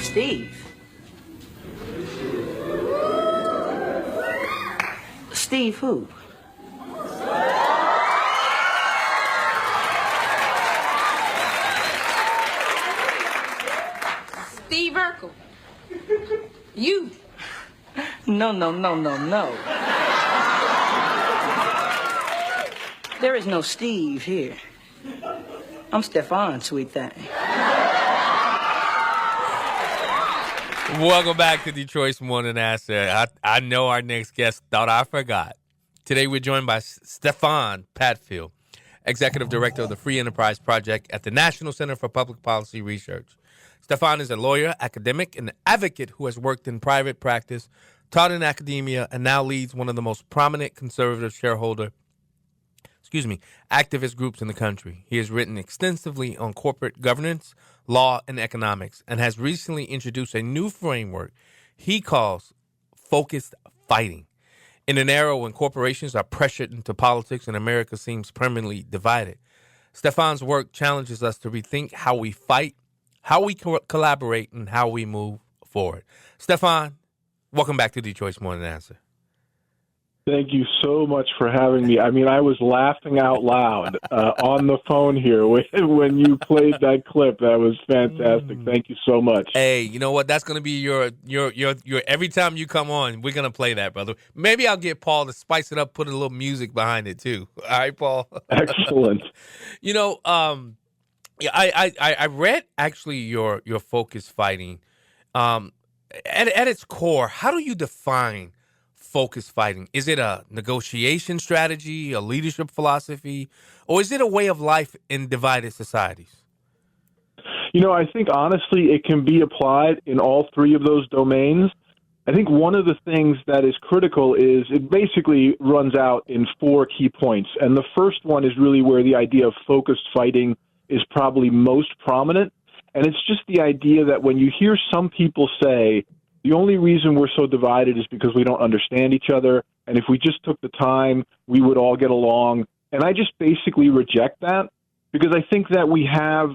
Steve. Steve who? Steve Urkel. You. No. There is no Steve here. I'm Stefan, sweet thing. Welcome back to Detroit's Morning Answer. I know our next guest thought I forgot. Today we're joined by Stefan Padfield, Executive Director of the Free Enterprise Project at the National Center for Public Policy Research. Stefan is a lawyer, academic, and advocate who has worked in private practice, taught in academia, and now leads one of the most prominent conservative activist groups in the country. He has written extensively on corporate governance, law, and economics, and has recently introduced a new framework he calls focused fighting. In an era when corporations are pressured into politics and America seems permanently divided, Stefan's work challenges us to rethink how we fight, how we collaborate, and how we move forward. Stefan, welcome back to Detroit's Morning Answer. Thank you so much for having me. I mean, I was laughing out loud on the phone here when you played that clip. That was fantastic. Thank you so much. Hey, you know what? That's going to be your every time you come on, we're going to play that, brother. Maybe I'll get Paul to spice it up, put a little music behind it too. All right, Paul? Excellent. You know, yeah, I read actually your focus fighting. At its core, how do you define focus fighting? Is it a negotiation strategy, a leadership philosophy, or is it a way of life in divided societies? You know, I think honestly it can be applied in all three of those domains. I think one of the things that is critical is it basically runs out in four key points. And the first one is really where the idea of focused fighting is probably most prominent. And it's just the idea that when you hear some people say, the only reason we're so divided is because we don't understand each other, and if we just took the time, we would all get along. And I just basically reject that because I think that we have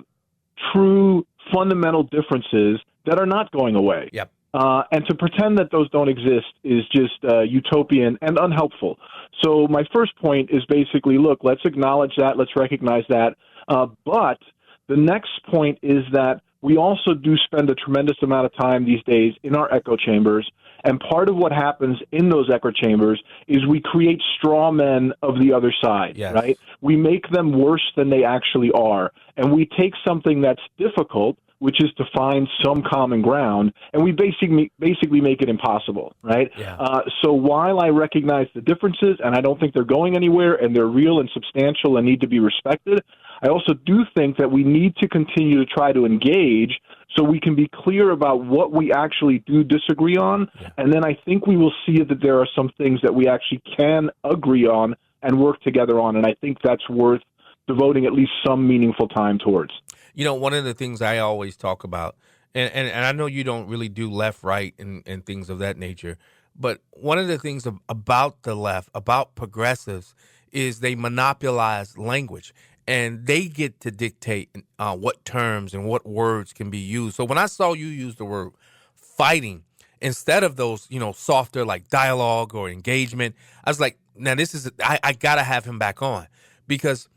true fundamental differences that are not going away. Yep. And to pretend that those don't exist is just utopian and unhelpful. So my first point is basically, look, let's acknowledge that, let's recognize that. But the next point is that we also do spend a tremendous amount of time these days in our echo chambers, and part of what happens in those echo chambers is we create straw men of the other side, yes. Right? We make them worse than they actually are, and we take something that's difficult, which is to find some common ground, and we basically make it impossible, right? Yeah. So while I recognize the differences, and I don't think they're going anywhere, and they're real and substantial and need to be respected, I also do think that we need to continue to try to engage so we can be clear about what we actually do disagree on, and then I think we will see that there are some things that we actually can agree on and work together on, and I think that's worth devoting at least some meaningful time towards. You know, one of the things I always talk about, and I know you don't really do left, right, and things of that nature, but one of the things about the left, about progressives, is they monopolize language, and they get to dictate what terms and what words can be used. So when I saw you use the word fighting, instead of those, softer like dialogue or engagement, I was like, now this is, I got to have him back on because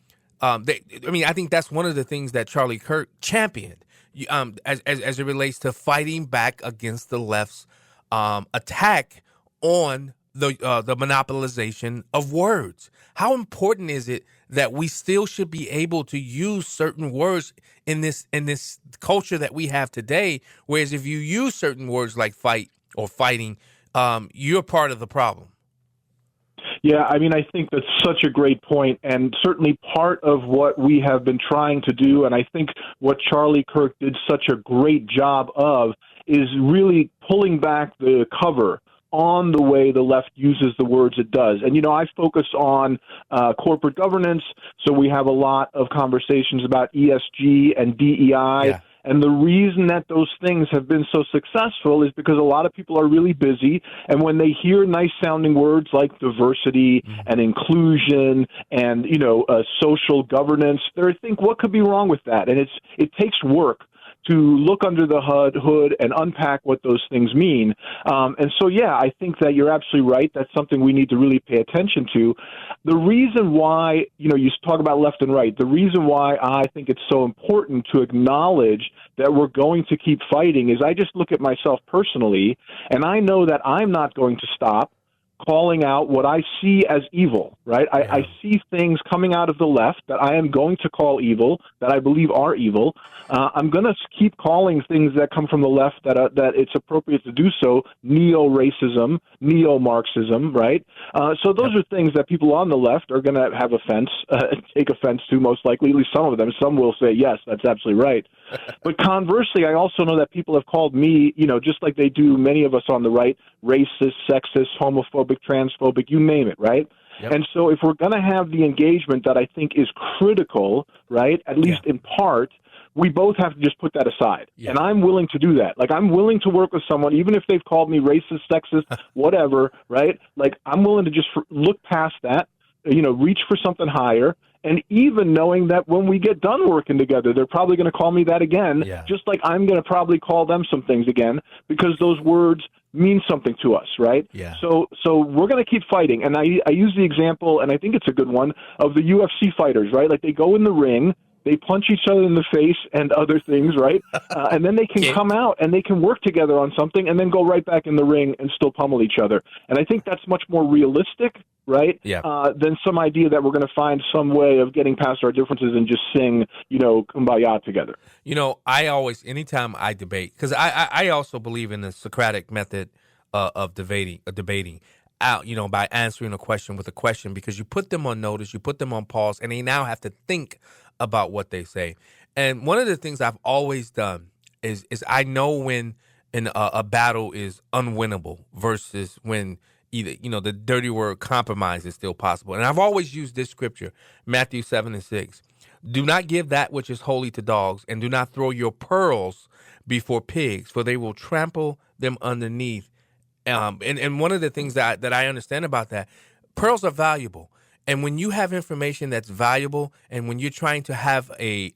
I think that's one of the things that Charlie Kirk championed as it relates to fighting back against the left's attack on the monopolization of words. How important is it that we still should be able to use certain words in this culture that we have today? Whereas if you use certain words like fight or fighting, you're part of the problem. Yeah, I mean, I think that's such a great point, and certainly part of what we have been trying to do, and I think what Charlie Kirk did such a great job of, is really pulling back the cover on the way the left uses the words it does. And, I focus on corporate governance, so we have a lot of conversations about ESG and DEI. Yeah. And the reason that those things have been so successful is because a lot of people are really busy, and when they hear nice-sounding words like diversity and inclusion and, social governance, they think, what could be wrong with that? And it takes work to look under the hood and unpack what those things mean. And so, yeah, I think that you're absolutely right. That's something we need to really pay attention to. The reason why, you talk about left and right, the reason why I think it's so important to acknowledge that we're going to keep fighting is I just look at myself personally, and I know that I'm not going to stop calling out what I see as evil, right? I see things coming out of the left that I am going to call evil, that I believe are evil. I'm going to keep calling things that come from the left that it's appropriate to do so, neo-racism, neo-Marxism, right? So those are things that people on the left are going to have take offense to, most likely, at least some of them. Some will say, yes, that's absolutely right. But conversely, I also know that people have called me, just like they do many of us on the right, racist, sexist, homophobic, transphobic, you name it, right? Yep. And so if we're going to have the engagement that I think is critical, right, at least in part, we both have to just put that aside. Yeah. And I'm willing to do that. Like, I'm willing to work with someone, even if they've called me racist, sexist, whatever, right? Like, I'm willing to just look past that, reach for something higher. And even knowing that when we get done working together, they're probably going to call me that again, just like I'm going to probably call them some things again, because those words mean something to us, right? Yeah. So we're going to keep fighting. And I use the example, and I think it's a good one, of the UFC fighters, right? Like, they go in the ring, they punch each other in the face and other things, right? And then they can come out and they can work together on something and then go right back in the ring and still pummel each other. And I think that's much more realistic, right, than some idea that we're going to find some way of getting past our differences and just sing, Kumbaya together. I always, anytime I debate, because I also believe in the Socratic method of debating out, by answering a question with a question, because you put them on notice, you put them on pause, and they now have to think about what they say. And one of the things I've always done is I know when a battle is unwinnable versus when either, the dirty word compromise is still possible. And I've always used this scripture, Matthew 7:6. Do not give that which is holy to dogs, and do not throw your pearls before pigs, for they will trample them underneath. And one of the things that I understand about that, pearls are valuable. And when you have information that's valuable, and when you're trying to have a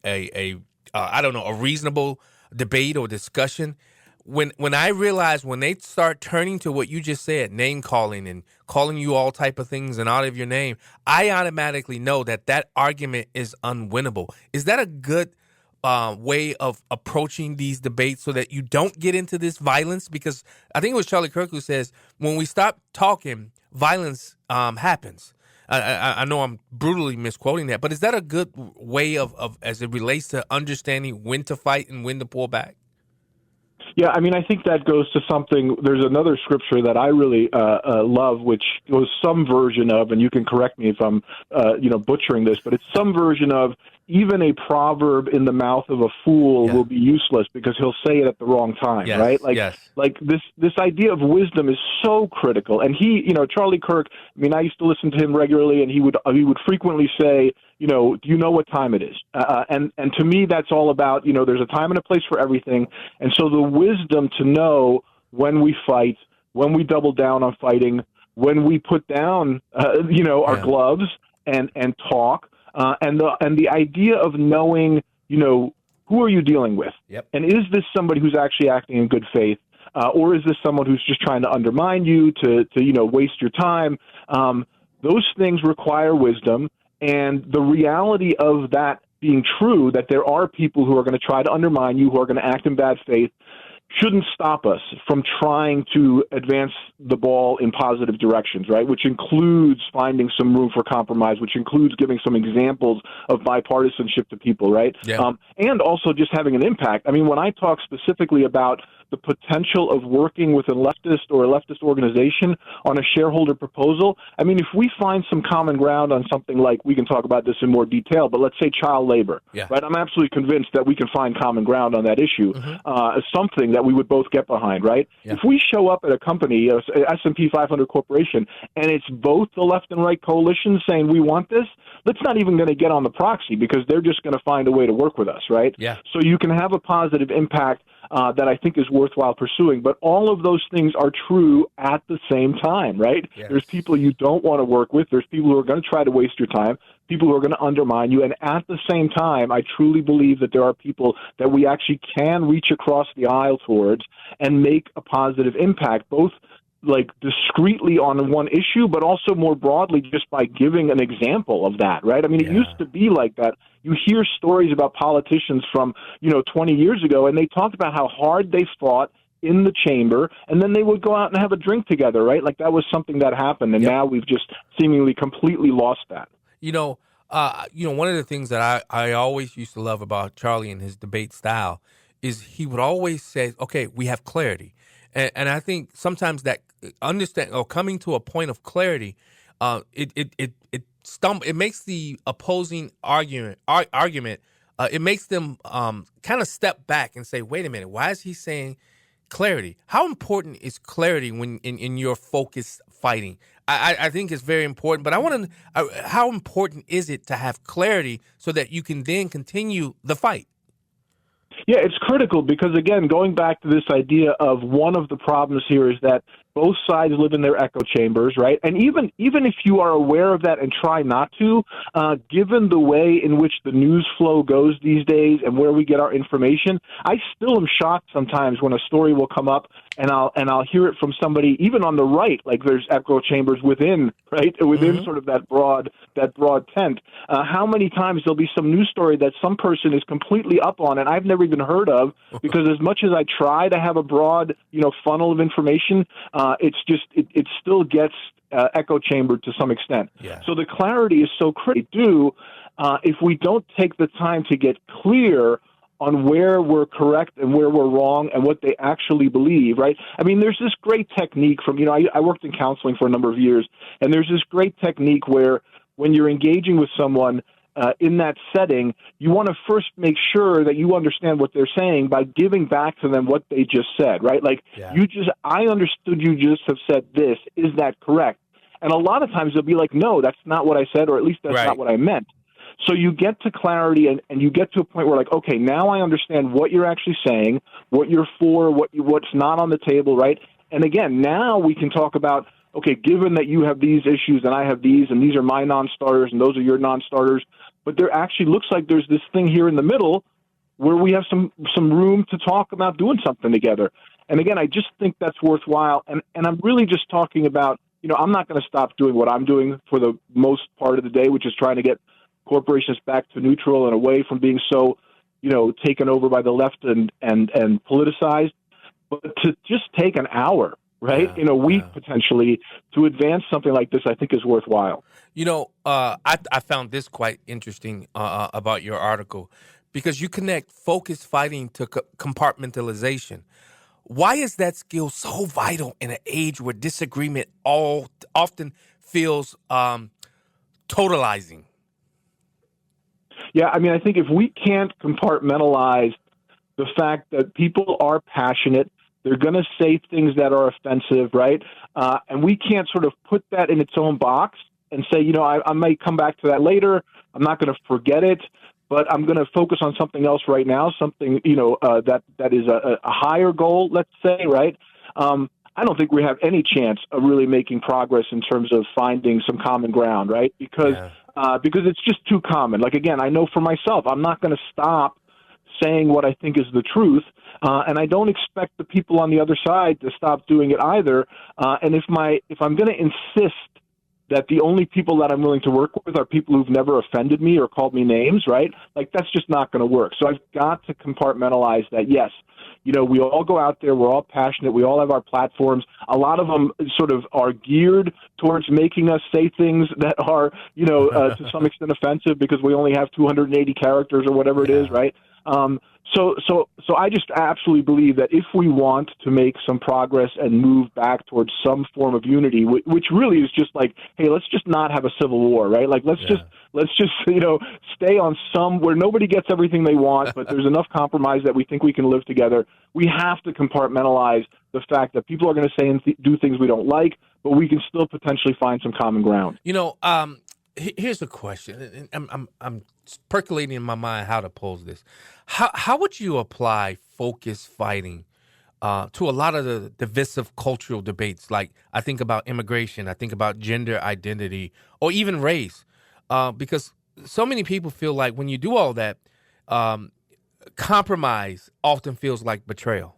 reasonable debate or discussion, when I realize when they start turning to what you just said, name calling and calling you all type of things and out of your name, I automatically know that argument is unwinnable. Is that a good way of approaching these debates so that you don't get into this violence? Because I think it was Charlie Kirk who says, when we stop talking, violence happens. I know I'm brutally misquoting that, but is that a good way of as it relates to understanding when to fight and when to pull back? Yeah, I mean, I think that goes to something. There's another scripture that I really love, which was some version of, and you can correct me if I'm, butchering this, but it's some version of, even a proverb in the mouth of a fool will be useless because he'll say it at the wrong time, right? Like this idea of wisdom is so critical. And he, Charlie Kirk, I mean, I used to listen to him regularly, and he would frequently say, do you know what time it is? And to me, that's all about, there's a time and a place for everything. And so the wisdom to know when we fight, when we double down on fighting, when we put down, our gloves and talk, and the idea of knowing, who are you dealing with? Yep. And is this somebody who's actually acting in good faith? Or is this someone who's just trying to undermine you, to waste your time? Those things require wisdom. And the reality of that being true, that there are people who are going to try to undermine you, who are going to act in bad faith, shouldn't stop us from trying to advance the ball in positive directions, right? Which includes finding some room for compromise, which includes giving some examples of bipartisanship to people, right? Yeah. And also just having an impact. I mean, when I talk specifically about the potential of working with a leftist or a leftist organization on a shareholder proposal, I mean, if we find some common ground on something like, we can talk about this in more detail, but let's say child labor, right? I'm absolutely convinced that we can find common ground on that issue, something that we would both get behind, right? Yeah. If we show up at a company, a S&P 500 corporation, and it's both the left and right coalitions saying we want this, that's not even going to get on the proxy because they're just going to find a way to work with us, right? Yeah. So you can have a positive impact that I think is worthwhile pursuing. But all of those things are true at the same time, right? Yes. There's people you don't want to work with. There's people who are going to try to waste your time, people who are going to undermine you. And at the same time, I truly believe that there are people that we actually can reach across the aisle towards and make a positive impact, both like discreetly on one issue, but also more broadly just by giving an example of that, right? I mean, it used to be like that. You hear stories about politicians from, 20 years ago, and they talked about how hard they fought in the chamber, and then they would go out and have a drink together, right? Like that was something that happened, and now we've just seemingly completely lost that. One of the things that I always used to love about Charlie and his debate style is he would always say, okay, we have clarity. And I think sometimes that coming to a point of clarity, it makes the opposing argument, it makes them kind of step back and say, wait a minute, why is he saying clarity? How important is clarity when in your focused fighting? I think it's very important, but I want to, how important is it to have clarity so that you can then continue the fight? Yeah, it's critical because, again, going back to this idea of one of the problems here is that both sides live in their echo chambers, right? And even if you are aware of that and try not to, given the way in which the news flow goes these days and where we get our information, I still am shocked sometimes when a story will come up and I'll hear it from somebody, even on the right, like there's echo chambers within, right, within sort of that broad tent. How many times there'll be some news story that some person is completely up on and I've never even heard of, because as much as I try to have a broad, funnel of information, it still gets echo chambered to some extent. Yeah. So the clarity is so critical. If we don't take the time to get clear on where we're correct and where we're wrong and what they actually believe, right? I mean, there's this great technique from, I worked in counseling for a number of years, and there's this great technique where when you're engaging with someone in that setting, you want to first make sure that you understand what they're saying by giving back to them what they just said, right? Like, I understood you just have said this. Is that correct? And a lot of times they'll be like, no, that's not what I said, or at least that's not what I meant. So you get to clarity and you get to a point where, like, okay, now I understand what you're actually saying, what you're for, what's not on the table, right? And again, now we can talk about, okay, given that you have these issues and I have these, and these are my non-starters and those are your non-starters, but there actually looks like there's this thing here in the middle where we have some room to talk about doing something together. And again, I just think that's worthwhile. And I'm really just talking about, I'm not going to stop doing what I'm doing for the most part of the day, which is trying to get corporations back to neutral and away from being so, taken over by the left and politicized. But to just take an hour, right, in a week potentially to advance something like this, I think is worthwhile. I found this quite interesting about your article, because you connect focused fighting to compartmentalization. Why is that skill so vital in an age where disagreement often feels totalizing? Yeah, I mean, I think if we can't compartmentalize the fact that people are passionate, they're going to say things that are offensive, right? And we can't sort of put that in its own box and say, I might come back to that later. I'm not going to forget it, but I'm going to focus on something else right now, something, that is a higher goal, let's say, right? I don't think we have any chance of really making progress in terms of finding some common ground, right? Because it's just too common. Like, again, I know for myself, I'm not going to stop saying what I think is the truth, and I don't expect the people on the other side to stop doing it either. And if I'm going to insist that the only people that I'm willing to work with are people who've never offended me or called me names, right? Like, that's just not going to work. So I've got to compartmentalize that. Yes, we all go out there. We're all passionate. We all have our platforms. A lot of them sort of are geared towards making us say things that are, to some extent offensive because we only have 280 characters or whatever it is, right? So I just absolutely believe that if we want to make some progress and move back towards some form of unity, which really is just like, hey, let's just not have a civil war, right? Like, let's just stay on some where nobody gets everything they want, but there's enough compromise that we think we can live together. We have to compartmentalize the fact that people are going to say and do things we don't like, but we can still potentially find some common ground. Here's a question. And I'm percolating in my mind how to pose this. How would you apply focus fighting to a lot of the divisive cultural debates? Like I think about immigration, I think about gender identity, or even race, because so many people feel like when you do all that, um, compromise often feels like betrayal.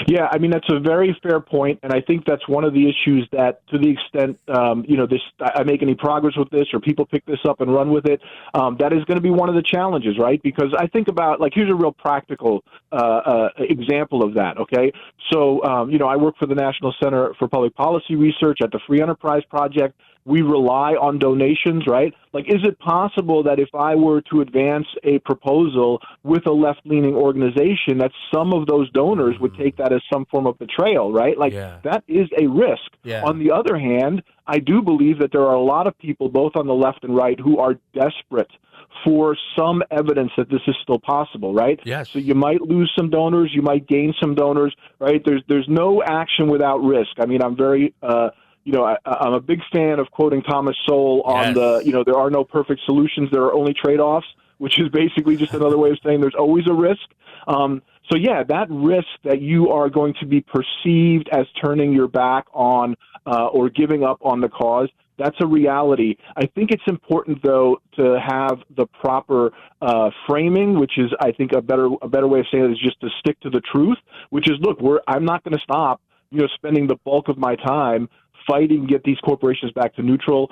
Yeah, I mean that's a very fair point, and I think that's one of the issues that, to the extent this I make any progress with this, or people pick this up and run with it, that is going to be one of the challenges, right? Because I think about here's a real practical example of that. Okay, so I work for the National Center for Public Policy Research at the Free Enterprise Project. We rely on donations, right? Like, is it possible that if I were to advance a proposal with a left-leaning organization, that some of those donors would take that as some form of betrayal, right? Like, that is a risk. Yeah. On the other hand, I do believe that there are a lot of people, both on the left and right, who are desperate for some evidence that this is still possible, right? Yes. So you might lose some donors, you might gain some donors, right? There's no action without risk. I mean, I'm very I'm a big fan of quoting Thomas Sowell on there are no perfect solutions, there are only trade-offs, which is basically just another way of saying there's always a risk. So that risk that you are going to be perceived as turning your back on or giving up on the cause, that's a reality. I think it's important, though, to have the proper framing, which is, I think, a better way of saying it is just to stick to the truth, which is, look, I'm not going to stop, spending the bulk of my time fighting to get these corporations back to neutral,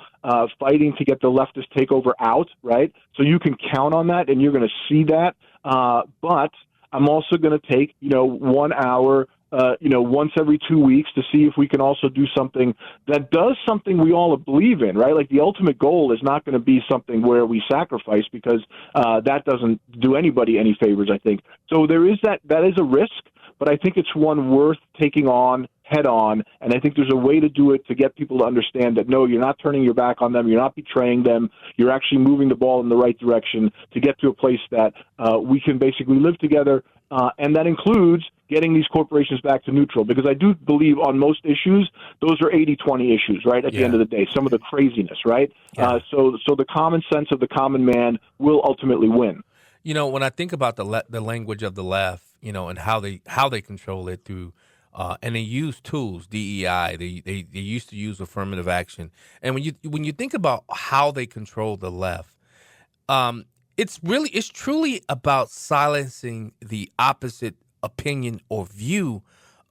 fighting to get the leftist takeover out, right? So you can count on that, and you're going to see that. But I'm also going to take, 1 hour, once every 2 weeks to see if we can also do something that does something we all believe in, right? Like the ultimate goal is not going to be something where we sacrifice, because that doesn't do anybody any favors, I think. So there is that is a risk, but I think it's one worth taking on head on, and I think there's a way to do it to get people to understand that, no, you're not turning your back on them, you're not betraying them, you're actually moving the ball in the right direction to get to a place that we can basically live together, and that includes getting these corporations back to neutral, because I do believe on most issues, those are 80-20 issues, right, at the end of the day, some of the craziness, right? Yeah. So the common sense of the common man will ultimately win. When I think about the language of the left, and how they control it through, and they use tools, DEI. They used to use affirmative action. And when you think about how they control the left, it's truly about silencing the opposite opinion or view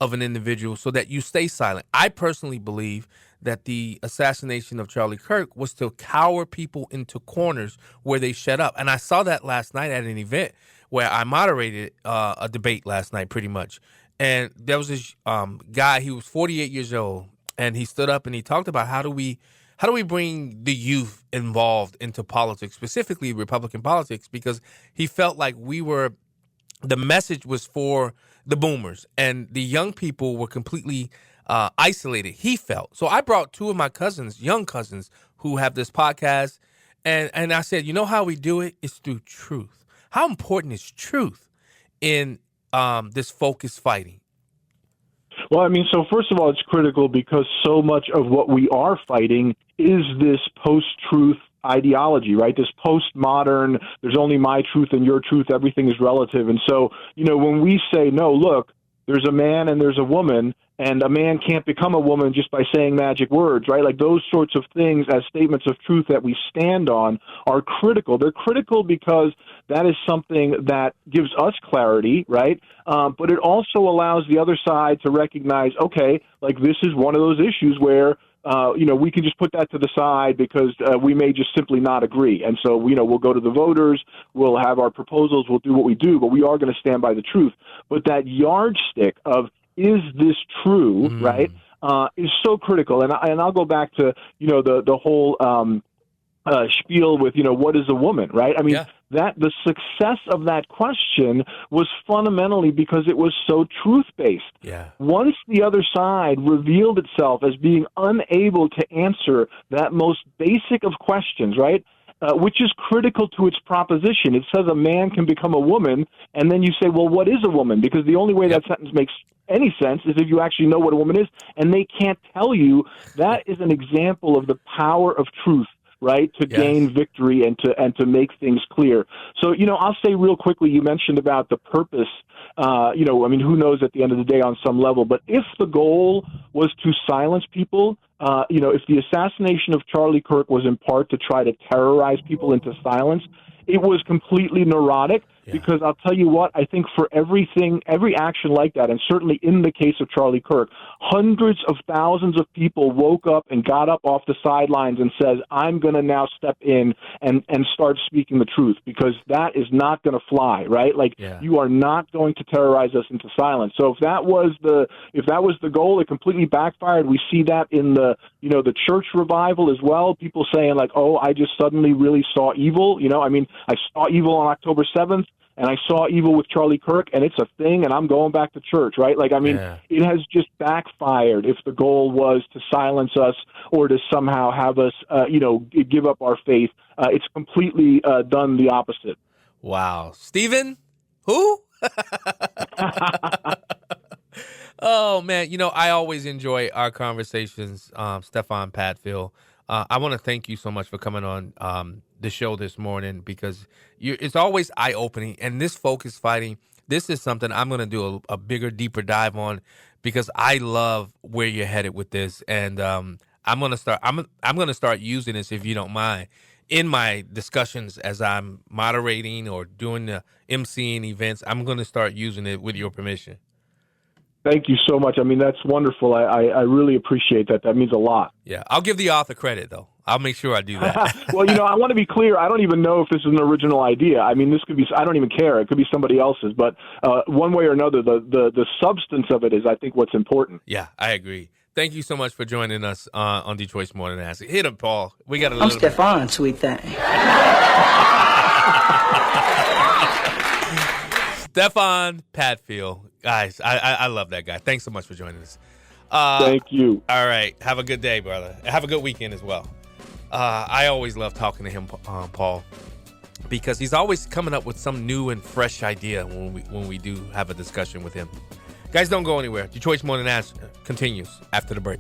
of an individual so that you stay silent. I personally believe that the assassination of Charlie Kirk was to cower people into corners where they shut up. And I saw that last night at an event where I moderated a debate last night, pretty much. And there was this guy, he was 48 years old, and he stood up and he talked about how do we bring the youth involved into politics, specifically Republican politics, because he felt like the message was for the boomers and the young people were completely isolated, he felt. So I brought two of my cousins, young cousins, who have this podcast, and I said, how we do it is through truth. How important is truth in this focus fighting? Well, I mean, so first of all, it's critical because so much of what we are fighting is this post-truth ideology, right? This postmodern, there's only my truth and your truth, everything is relative. And so, when we say, no, look, there's a man and there's a woman, and a man can't become a woman just by saying magic words, right? Like those sorts of things as statements of truth that we stand on are critical. They're critical because that is something that gives us clarity, right? But it also allows the other side to recognize, okay, like this is one of those issues where we can just put that to the side because we may just simply not agree. And so, we'll go to the voters, we'll have our proposals, we'll do what we do, but we are going to stand by the truth. But that yardstick of, is this true, right, is so critical. And I'll go back to, the whole spiel with, what is a woman, right? I mean, that the success of that question was fundamentally because it was so truth-based. Yeah. Once the other side revealed itself as being unable to answer that most basic of questions, right? which is critical to its proposition. It says a man can become a woman, and then you say, well, what is a woman? Because the only way that sentence makes any sense is if you actually know what a woman is, and they can't tell you. That is an example of the power of truth, right, to gain victory and to make things clear. So, I'll say real quickly, you mentioned about the purpose. Who knows at the end of the day on some level, but if the goal was to silence people, if the assassination of Charlie Kirk was in part to try to terrorize people into silence, it was completely neurotic. Because I'll tell you what, I think for every action like that, and certainly in the case of Charlie Kirk, hundreds of thousands of people woke up and got up off the sidelines and says, I'm going to now step in and start speaking the truth, because that is not going to fly, right? You are not going to terrorize us into silence. So if that was the goal, it completely backfired. We see that in the church revival as well. People saying I just suddenly really saw evil. I saw evil on October 7th. And I saw evil with Charlie Kirk, and it's a thing, and I'm going back to church, right? It has just backfired if the goal was to silence us or to somehow have us, give up our faith. It's completely done the opposite. Wow. Stephen? Who? Oh, man. I always enjoy our conversations, Stefan Padfield. I want to thank you so much for coming on the show this morning, because it's always eye-opening. And this focus fighting, this is something I'm going to do a bigger, deeper dive on, because I love where you're headed with this. And I'm going to start using this, if you don't mind, in my discussions as I'm moderating or doing the emceeing events. I'm going to start using it with your permission. Thank you so much. That's wonderful. I really appreciate that. That means a lot. Yeah, I'll give the author credit, though. I'll make sure I do that. Well, I want to be clear. I don't even know if this is an original idea. This could be, I don't even care. It could be somebody else's. But one way or another, the substance of it is, I think, what's important. Yeah, I agree. Thank you so much for joining us on Detroit's Morning Ask. Hit him, Paul. We got a little. I'm Stefan, sweet thing. Stefan Padfield. Guys, I love that guy. Thanks so much for joining us. Thank you. All right. Have a good day, brother. Have a good weekend as well. I always love talking to him, Paul, because he's always coming up with some new and fresh idea when we do have a discussion with him. Guys, don't go anywhere. Detroit's Morning Ask continues after the break.